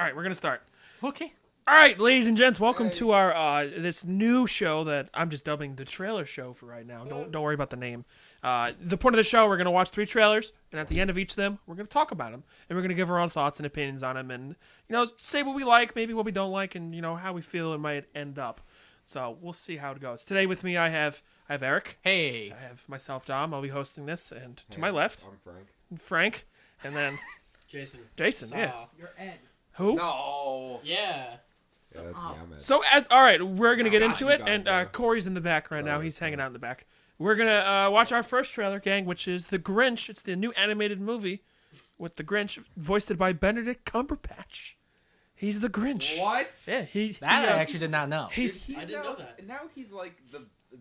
All right, we're gonna start. Okay. All right, ladies and gents, welcome to our this new show that I'm just dubbing the trailer show for right now. Don't worry about the name. The point of the show, we're gonna watch 3 trailers, and at the end of each of them, we're gonna talk about them, and we're gonna give our own thoughts and opinions on them, and say what we like, maybe what we don't like, and how we feel it might end up. So we'll see how it goes. Today with me, I have Eric. Hey. I have myself, Dom. I'll be hosting this, and to my left, I'm Frank, and then Jason. Yeah. You're Ed. Who? No. Yeah. Yeah, that's me. I'm Ed. So all right, we're gonna get into you it, guys, and though. Corey's in the back right now. Oh, He's okay. hanging out in the back. We're gonna watch our first trailer, gang, which is The Grinch. It's the new animated movie with the Grinch, voiced by Benedict Cumberbatch. He's the Grinch. What? Yeah, That I actually did not know. he's I didn't know that. Now he's like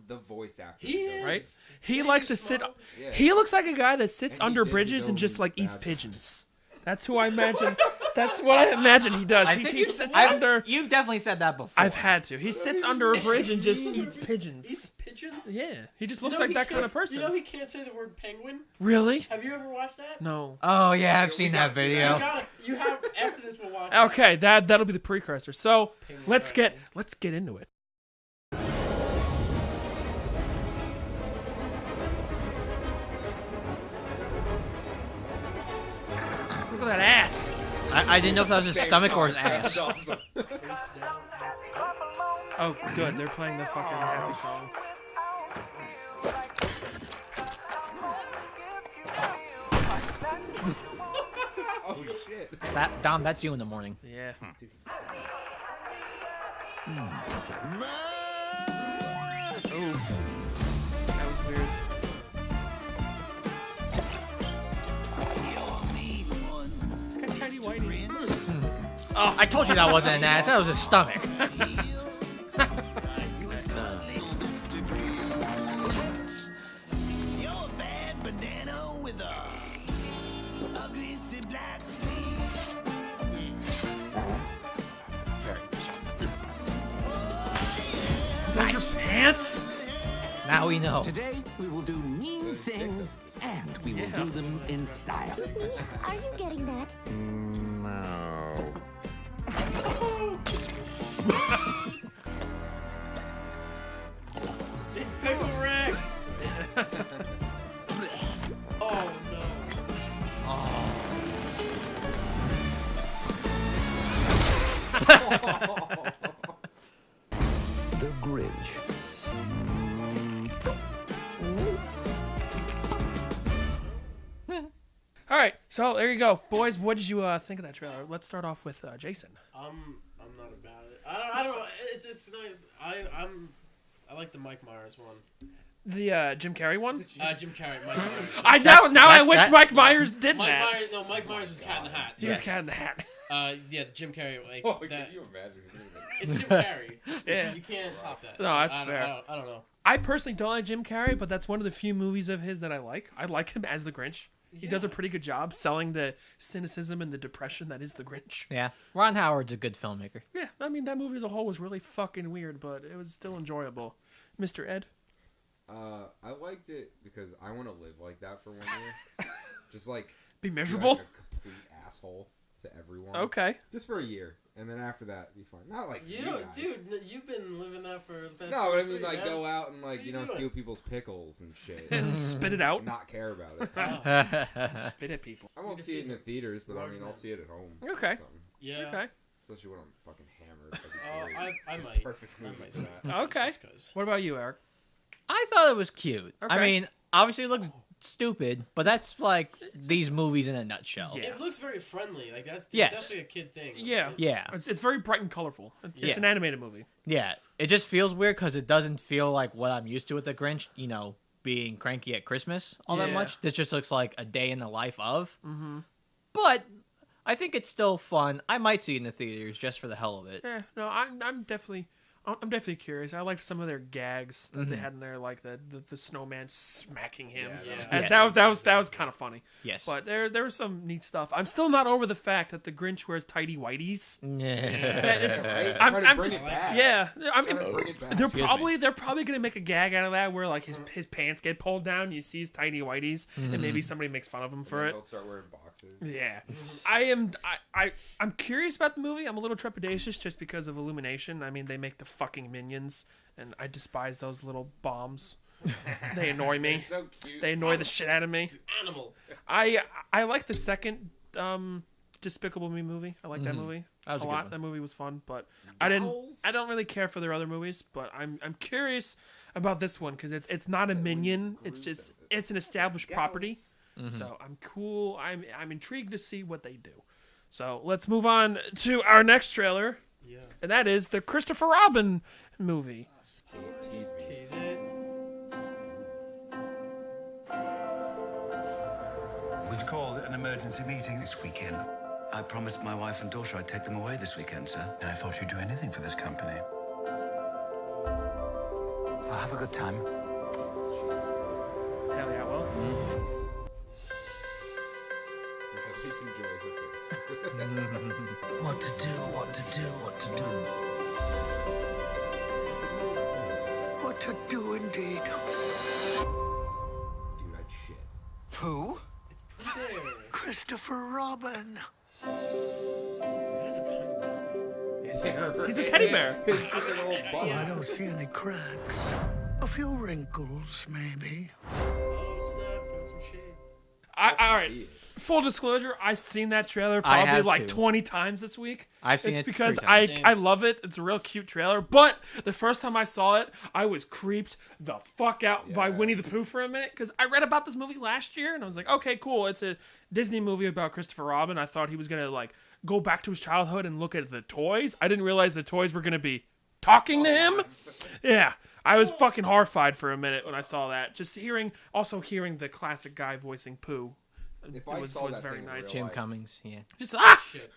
the voice actor. He is. right. He likes to sit. Yeah. He looks like a guy that sits And he under did his bridges and own just like eats bad- pigeons. That's who I imagine. That's what I imagine he does. He sits under. You've definitely said that before. I've had to. He sits under a bridge and just eats pigeons. Eats pigeons? Yeah, he just You looks know like he that kind of can't- person. You know he can't say the word penguin? Really? Have you ever watched that? No. Oh yeah, I've seen that video. You have, after this we'll watch Okay, that'll be the precursor. So Penguin let's Dragon. get into it. Look at that ass. I didn't know if that was his stomach or his ass. That's awesome. Face down, ass up. Oh, good. They're playing the fucking happy song. Oh shit. Dom, that's you in the morning. Yeah. Oof. That was weird. He's got tiny whiteys. Oh, I told you that wasn't an ass. That was his stomach. You're a bad banana with a ugly black Those are pants? Now we know. Today we will do mean things and we will do them in style. Are you getting that? No. It's pickle Rick! Oh no. The Grinch. All right, so there you go, boys. What did you think of that trailer? Let's start off with Jason. I'm not about it. I don't know. It's nice. I like the Mike Myers one. The Jim Carrey one. Jim Carrey, Mike Myers. I wish Mike Myers did Mike that. Myers, no, Mike Myers was Cat in the Hat. He was Cat in the Hat. Yeah, the Jim Carrey, like Oh, that. can you imagine? It's Jim Carrey. Yeah. You can't top that. No, So, that's I don't- fair. I don't know. I personally don't like Jim Carrey, but that's one of the few movies of his that I like. I like him as the Grinch. He does a pretty good job selling the cynicism and the depression that is the Grinch. Yeah, Ron Howard's a good filmmaker. Yeah, I mean, that movie as a whole was really fucking weird, but it was still enjoyable. Mr. Ed? I liked it because I want to live like that for 1 year. Just like Be be miserable? like a complete asshole to everyone. Okay. Just for a year, and then after that, be fine. Not like You you know, guys. dude, you've been living that for the past. No, but I 3, mean, like, man. go out and, like, What you are you know, doing? steal people's pickles and shit. And spit it out? Not care about it. Spit at people. I won't see it in the theaters, but I mean, I'll see it at home. or Okay. something. Yeah. Okay. Especially when I'm fucking hammered. I It's a might. Perfect I movie might for see that. it. Okay. Just 'cause. What about you, Eric? I thought it was cute. Okay. I mean, obviously it looks stupid, but that's like these movies in a nutshell. Yeah. It looks very friendly. Like that's Yes. definitely a kid thing. Yeah. Yeah. It's very bright and colorful. It's Yeah. an animated movie. Yeah, it just feels weird because it doesn't feel like what I'm used to with the Grinch, being cranky at Christmas all that Yeah. much. This just looks like a day in the life of. Mm-hmm. But I think it's still fun. I might see it in the theaters just for the hell of it. Yeah, no, I'm definitely. I'm definitely curious. I liked some of their gags that they had in there, like the snowman smacking him. Yeah. That was kind of funny. Yes. But there was some neat stuff. I'm still not over the fact that the Grinch wears tidy whities. Yeah. I'm bring just- it back. Yeah, I mean, Trying to bring it back. they're probably gonna make a gag out of that where like his pants get pulled down, you see his tiny whities, and maybe somebody makes fun of him for it. He'll start wearing boxers. Yeah, I'm curious about the movie. I'm a little trepidatious just because of Illumination. I mean, they make the fucking minions, and I despise those little bombs. They annoy me. They're so cute. They annoy the shit out of me. Animal. I like the second Despicable Me movie. I like that movie That was a a good lot. one. That movie was fun, but I don't really care for their other movies. But I'm curious about this one because it's not a minion. It's an established property. So I'm cool. I'm intrigued to see what they do. So let's move on to our next trailer, Yeah. and that is the Christopher Robin movie. Tease me. Tease it. We've called an emergency meeting this weekend. I promised my wife and daughter I'd take them away this weekend, sir. I thought you'd do anything for this company. Well, have a good time. Hell yeah, well. At least enjoy her face. What to do, what to do, what to do. What to do indeed. Dude, I'd shit. Pooh? It's Pooh Bear. Christopher Robin. That is a tiny mouth. Yes, he does. He's a teddy bear. He's just a little bum. I don't see any cracks. A few wrinkles, maybe. Oh, snap. Throw some shade. All right. See it. Full disclosure, I've seen that trailer I probably have like too. 20 times this week. I've seen it's it because 3 times. Same. I love it. It's a real cute trailer. But the first time I saw it, I was creeped the fuck out by Winnie the Pooh for a minute because I read about this movie last year and I was like, okay, cool. It's a Disney movie about Christopher Robin. I thought he was gonna like go back to his childhood and look at the toys. I didn't realize the toys were gonna be talking to him. Yeah. I was fucking horrified for a minute when I saw that. Just hearing the classic guy voicing Pooh. If I saw was that very thing in nice. real Jim life, Cummings, yeah. Just Shit.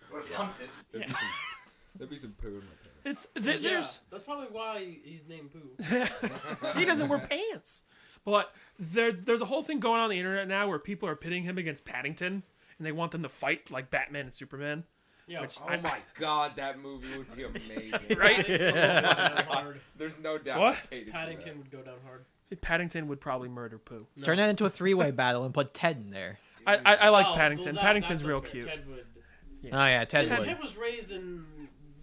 there'd be some poo in my pants. there's That's probably why he's named Pooh. he doesn't wear pants. But there's a whole thing going on the internet now where people are pitting him against Paddington and they want them to fight like Batman and Superman. Yeah. Which Oh my god, that movie would be amazing. Right? Paddington would go down hard. There's no doubt. What? I'd pay to see Paddington would go down hard. Paddington would probably murder Pooh. No. Turn that into a 3-way battle and put Ted in there. I like Oh, Paddington. well, Paddington's that's real unfair. cute. Ted would. Oh yeah, Ted Ted- would. Ted was raised in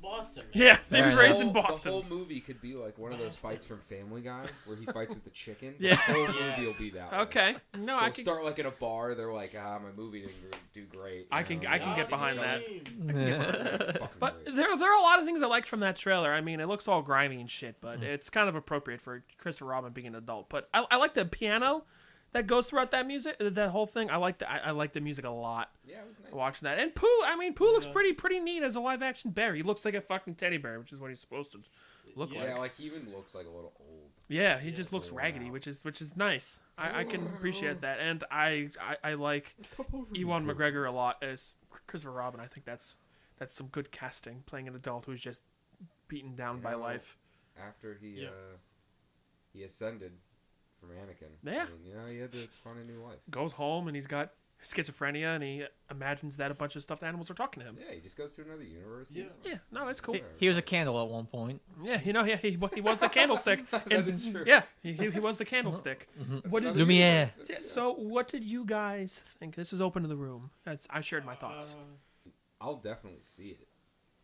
Boston. Yeah, he Fair was enough. raised in The Boston. whole movie could be like one of those fights from Family Guy where he fights with the chicken. Yeah. The whole movie will be that way. Okay. No, So I it'll can start like in a bar. They're like, my movie didn't do great. I can get behind that. that. But there are a lot of things I like from that trailer. I mean, it looks all grimy and shit, but it's kind of appropriate for Christopher Robin being an adult. But I like the piano that goes throughout that music, that whole thing. I like the music a lot. Yeah, it was nice. Watching that, and Pooh. I mean, Pooh looks pretty neat as a live action bear. He looks like a fucking teddy bear, which is what he's supposed to look Yeah, like. like he even looks like a little old. Yeah, he just looks Wow. raggedy, which is nice. I can appreciate that, and I like Ewan McGregor a lot as Christopher Robin. I think that's some good casting, playing an adult who's just beaten down by life. After he ascended from Anakin. Yeah. I mean, he had to find a new life. Goes home and he's got schizophrenia, and he imagines that a bunch of stuffed animals are talking to him. Yeah, he just goes to another universe. Yeah. Yeah, no, it's cool. He was a candle at one point. Yeah, he was the candlestick. That is true. Yeah, he was the candlestick. What did Lumiere. Yeah, so what did you guys think? This is open to the room. I shared my thoughts. I'll definitely see it.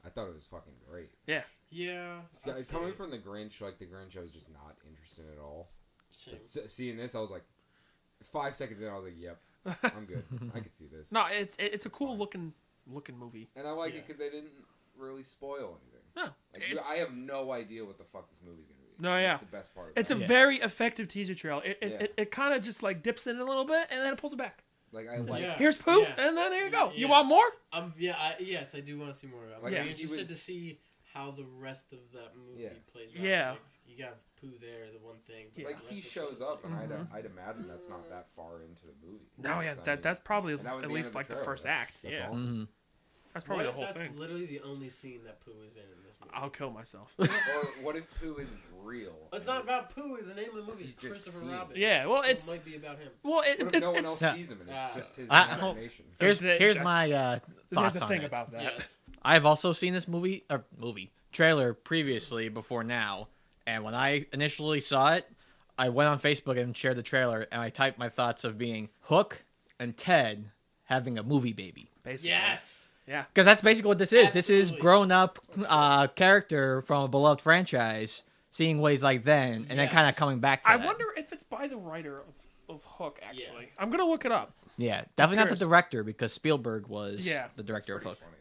I thought it was fucking great. Yeah. Yeah. See, I'd say coming from the Grinch, like the Grinch, I was just not interested at all. same. But seeing this, I was like, 5 seconds in, I was like, yep, I'm good. I could see this. No, it's a cool looking movie. And I like it Yeah. because they didn't really spoil anything. No, Like, it's, I have no idea what the fuck this movie's gonna be. No, yeah. That's the best part. it's a about it. very effective teaser trail. It Yeah. it kind of just like dips in a little bit and then it pulls it back. Like I like. Yeah. Here's Pooh, Yeah. and then there you go. You Yeah. want more? Yes, I do want to see more. I'm Like, Yeah. very he interested was- to see how the rest of that movie Yeah. plays out. Yeah. Like, you got Pooh there, the one thing. But Like the he rest of shows it's up, and Mm-hmm. I'd imagine that's not that far into the movie. No, yeah, So, I mean, that's probably and that was at the least end of the like the trailer. first act. That's Yeah. awesome. That's probably What the if whole that's thing. literally the only scene that Pooh is in this movie? I'll kill myself. Or what if Pooh isn't real? It's not about Pooh. The name of the movie is You just Christopher see it. Robin. Yeah, well, So it's it might be about him. well, What if no one else it's sees him and it's just his I- imagination? Here's my there's thoughts the on thing it. about that. Yes. I've also seen this trailer previously before now, and when I initially saw it, I went on Facebook and shared the trailer, and I typed my thoughts of being Hook and Ted having a movie baby. Basically. Yes. Yeah. Because that's basically what this is. This is Absolutely. grown-up character from a beloved franchise seeing what he's like then, and then kind of Yes. coming back to I that. wonder if it's by the writer of Hook. Actually, Yeah. I'm gonna look it up. Yeah, definitely not the curious. director, because Spielberg was Yeah. the director of Pretty Hook. funny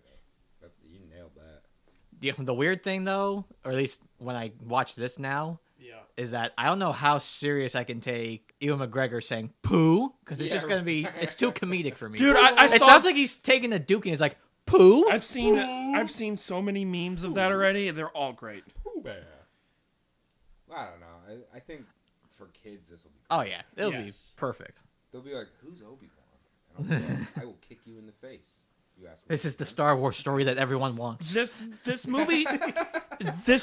though. You nailed that. The weird thing, though, or at least when I watch this now, Yeah. is that I don't know how serious I can take Ewan McGregor saying "Pooh" because it's Yeah, just gonna be it's too comedic for me. Dude, I it saw. sounds like he's taking a dookie and it's like "Pooh." I've seen so many memes of that already. They're all great. Pooh Bear. I don't know. I think for kids this will be. Oh yeah, it'll Yes. be perfect. They'll be like, "Who's Obi-Wan?" And I'll be like, I will kick you in the face. You ask me. This is the Star Wars story that everyone wants. This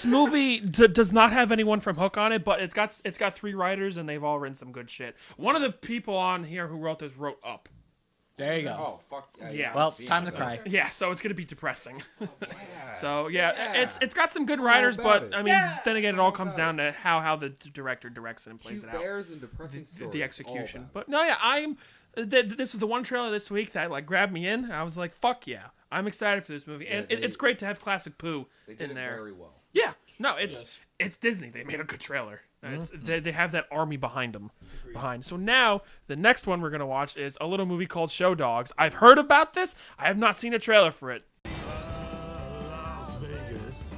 movie does not have anyone from Hook on it, but it's got 3 writers and they've all written some good shit. One of the people on here who wrote this wrote Up. There you go. Oh fuck. Yeah. I've Well, seen time it, to though. cry. Yeah, so it's gonna be depressing. Yeah. So yeah, Yeah. it's got some good writers, about but it. I mean, Yeah. then again, it all All comes about down to how the director directs it and plays Cute it out. bears and depressing stories. The all execution. about But no, yeah, I'm. This is the one trailer this week that like grabbed me in. I was like, "Fuck yeah!" I'm excited for this movie, and Yeah, it's great to have classic Pooh it. They did in it there. very well. Yeah, no, it's Yes. it's Disney. They made a good trailer. Mm-hmm. They have that army behind them. So now the next one we're gonna watch is a little movie called Show Dogs. I've heard about this. I have not seen a trailer for it. Las Vegas.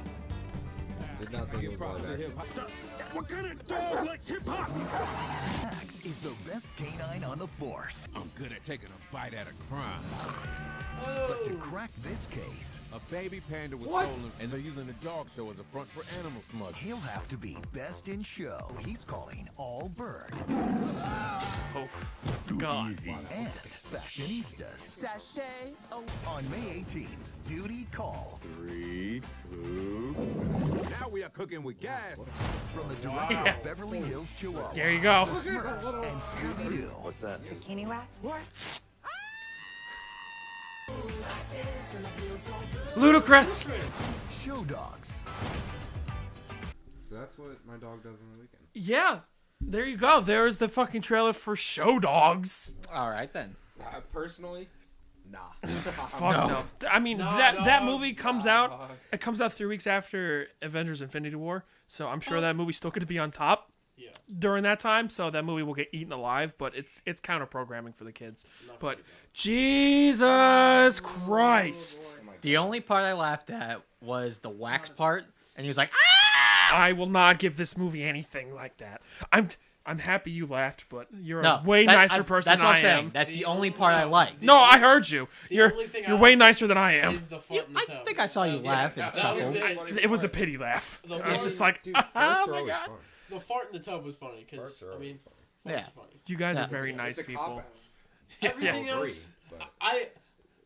Did not think it was like that. What kind of dog likes hip hop? Max is the best canine on the force. I'm good at taking a bite at a crime. But to crack this case, A baby panda was What? stolen, and they're using the dog show as a front for animal smuggling. he'll have to be best in show. He's calling all bird Oh, God. and fashionistas. Sachet on May 18th. Duty calls 3, 2. Now we are cooking with gas. from the director of Beverly Hills Chihuahua, There you go. Smurfs, and Scooby-Doo. What's that? Bikini wax? Ludicrous. Show Dogs. So that's what my dog does on the weekend. Yeah. There you go. There's the fucking trailer for Show Dogs. All right then. Personally, nah. Fuck no. I mean, No, that dog. movie comes out. It comes out 3 weeks after Avengers: Infinity War, so I'm sure that movie's still going to be on top Yeah. during that time. So that movie will get eaten alive, but it's counter programming for the kids. But Jesus Christ, The only part I laughed at was the wax part, and he was like, "Ah!" I will not give this movie anything like that. I'm happy you laughed, but you're No, a way nicer person That's than what I I'm saying. am. That's the only part I like. No, I heard you. You're only thing I you're way liked nicer than I am. Is the fart in the I tub. think I saw you That was laugh it. and That was chuckle. it. It was a pity laugh. The I was fart- just like, Dude, oh farts are my always god. fun. The fart in the tub was funny because Farts are I mean, Yeah. farts are funny. You guys Yeah. are very nice It's a people. cop-out. Everything I agree, else, but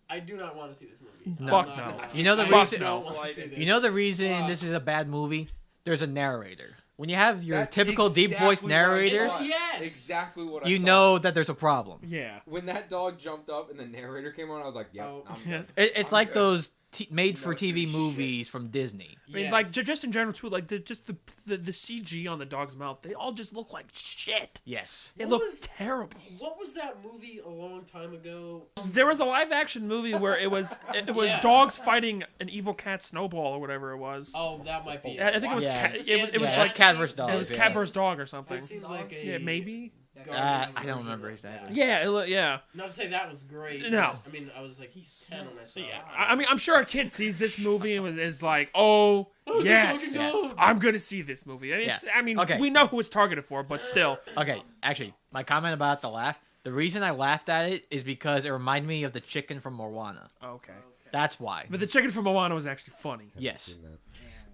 I do not want to see this movie. No. Fuck I'm not no. gonna lie. You know the I reason- don't want to see this. You know the reason Fuck. this is a bad movie? There's a narrator. When you have your That's typical deep voice exactly what I narrator, thought. Yes. Exactly what I you thought. know that there's a problem. Yeah. When that dog jumped up and the narrator came on, I was like, "Yep, Oh. I'm Yeah. good." It's I'm like good. those made-for-TV shit. movies from Disney. I mean, like just in general too, like the CG on the dog's mouth, they all just look like shit. Yes. It What looked was- terrible. What was that movie a long time ago? There was a live action movie where it was Yeah. dogs fighting an evil cat Snowball or whatever it was. Oh, that might be. I think it was Yeah. cat, it was Yeah, that's like cat versus dog. it was yeah. cat versus dog or something. That seems like a Yeah, maybe. garbage I don't version remember of exactly. that. Yeah. Not to say that was great. No. I mean, I was like 10 when I saw it. so- I mean, I'm sure a kid sees this movie and is like, "Oh, it's a yes, fucking dog." I'm gonna see this movie." And it's, Yeah. I mean, Okay. we know who it's targeted for, but still, Okay, actually, my comment about the laugh, the reason I laughed at it is because it reminded me of the chicken from Moana. okay. That's why. But the chicken from Moana was actually funny. Yes. Seen that.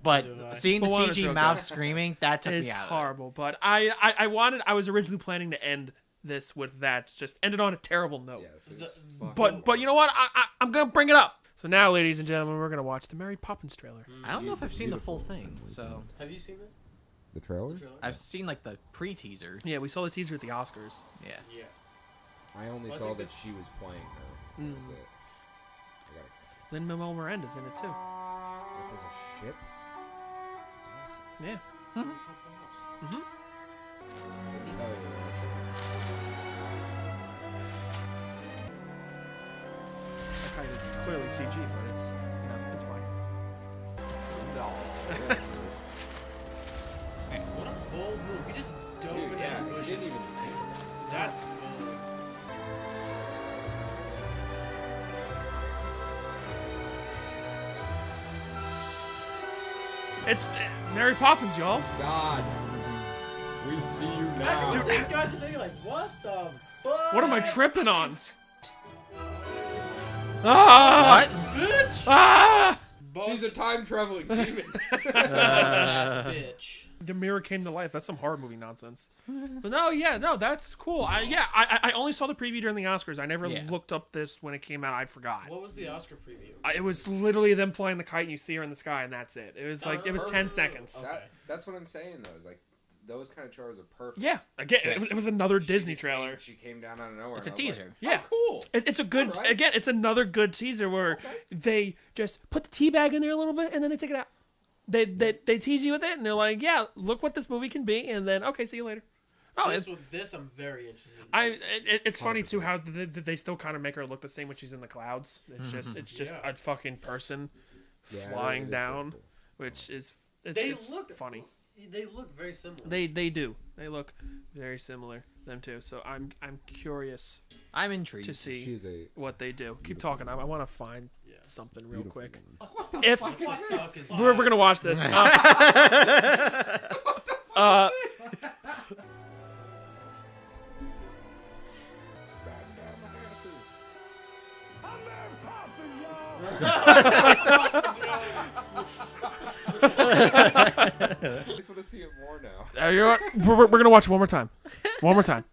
But Neither do I. seeing the Moana's CG real mouth good. screaming, that took It's me out of it. horrible, but I was originally planning to end this with that, just ended on a terrible note. Yes, it The- was fucking But you know what? I'm gonna bring it up. So now, ladies and gentlemen, we're gonna watch the Mary Poppins trailer. I don't know if I've seen the full thing, so Have you seen this? The trailer? The trailer? I've seen like the pre-teaser. Yeah, we saw the teaser at the Oscars. Yeah. Yeah. I only Well, I saw think that this- she was playing her. That was it. I got excited. Lin-Manuel Miranda's in it too. Like, there's a ship? It's awesome. Yeah. Oh, yeah, That kind is clearly CG, but it's it's fine. What a bold move. We just dove Dude, into yeah, the you bushes. didn't even think of that. That's bold. It's Mary Poppins, y'all. God. We see you Imagine now. what these guys are thinking, like, what the fuck? What am I tripping on? Ah! What? Bitch! Ah! She's a time traveling demon. Boss-ass bitch. The mirror came to life. That's some horror movie nonsense. But no, that's cool. I only saw the preview during the Oscars. I never Yeah. looked up this when it came out. I forgot. What was the Oscar preview? It was literally them flying the kite and you see her in the sky and that's it. It was like it was 10 seconds. Okay. That's what I'm saying though. Is like those kind of trailers are perfect. Yeah, again, Yes. it was another She Disney just trailer. She came down out of nowhere. It's a and I was teaser. Yeah. Oh, cool. It's a good Alright. again. It's another good teaser where they just put the tea bag in there a little bit and then they take it out. They tease you with it and they're like, yeah, look what this movie can be, and then okay, see you later. Oh, This I'm very interested in. it's funny too how they still kind of make her look the same when she's in the clouds. It's just Yeah. a fucking person Yeah, flying it is down, pretty which is They it's look funny. They look very similar. They do. They look very similar, them too. So I'm curious I'm intrigued. to Cool. see She's a what they do. Keep talking. I want to find something real beautiful quick. woman. If What the fuck is we're that? gonna watch this. I just want to see it more now. You know what? We're gonna watch it one more time. One more time.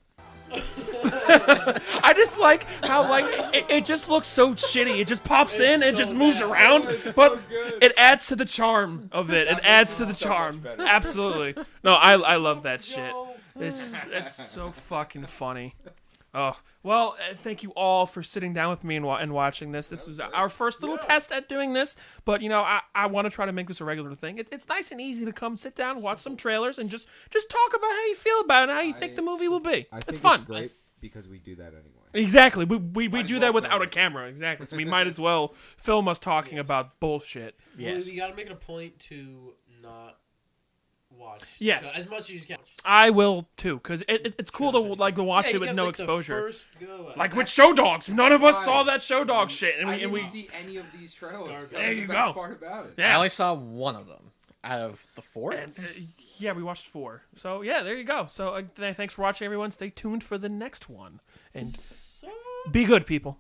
I just like how it just looks so shitty. It just pops in, it so just moves bad. around, It's so but good. it adds to the charm of it. It adds to the so much charm. better. Absolutely. No, I love that shit. Joe. It's so fucking funny. Oh, well, thank you all for sitting down with me and watching this. This was our first little test at doing this, but I want to try to make this a regular thing. It's nice and easy to come sit down, watch some trailers, and just talk about how you feel about it and how you think the movie will be. I think It's fun. It's great because we do that anyway. Exactly. We Might as do well that without film a it. camera. Exactly. So we might as well film us talking about bullshit. Yes. You gotta make it a point to not watch. Yes. So, as much as you can. I will too, because it's cool to Shows like watch Yeah, it you with get, no like, the exposure. first go at Like it. with Show Dogs, none of us Why? saw that Show Dog shit, and I we didn't see any of these trailers. Garbage. That There was you the best go. part about it. I yeah. only saw one of them out of the four. And, yeah, we watched 4. So yeah, there you go. So thanks for watching, everyone. Stay tuned for the next one, and So be good, people.